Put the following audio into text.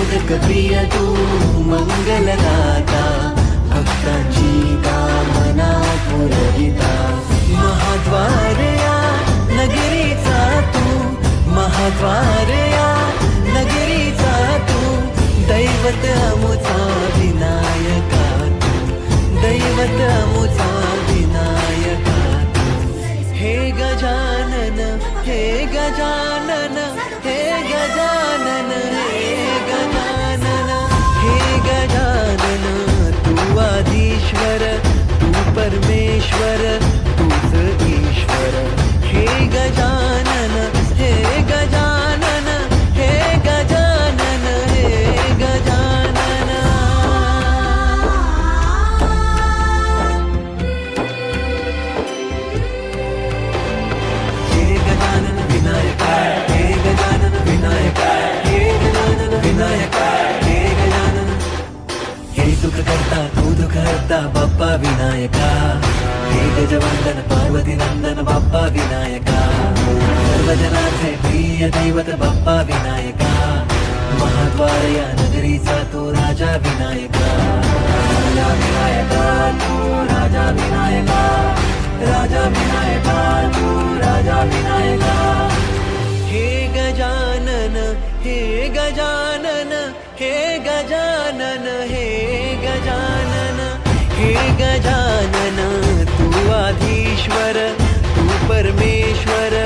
मोदक प्रिय तू मंगलदाता, भक्तांची कामना पुरविता। महाद्वार या नगरीचा तू, महाद्वार या नगरीचा तू, दैवत अमुचा विनायका तू, दैवत अमुचा विनायका तू। हे गजानन, हे गजानन, हे गजानन, हे गजानन, हे गजानन, तू आदिश्वर, तू परमेश्वर, तूच ईश्वर। हे गजानन, हे गजानन, हे गजानन, हे गजानन। हे गजानन विनायका, हे गजानन विनायका, हे गजानन विनायका, हे गजानन। हे सुख करता तू दुःख हरता बाप्पा विनायका, हे गजवंदन पार्वती नंदन बाप्पा विनायका, सर्वजनाचे प्रिय दैवत बाप्पा विनायका। महाद्वार या नगरीचा तू राजा विनायका, राजा विनायका तू राजा विनायका, राजा विनायका तू राजा विनायका। हे गजानन, हे गजानन, हे गजानन, हे गजानन, हे गजानन, तू आधीश्वर, तू परमेश्वर,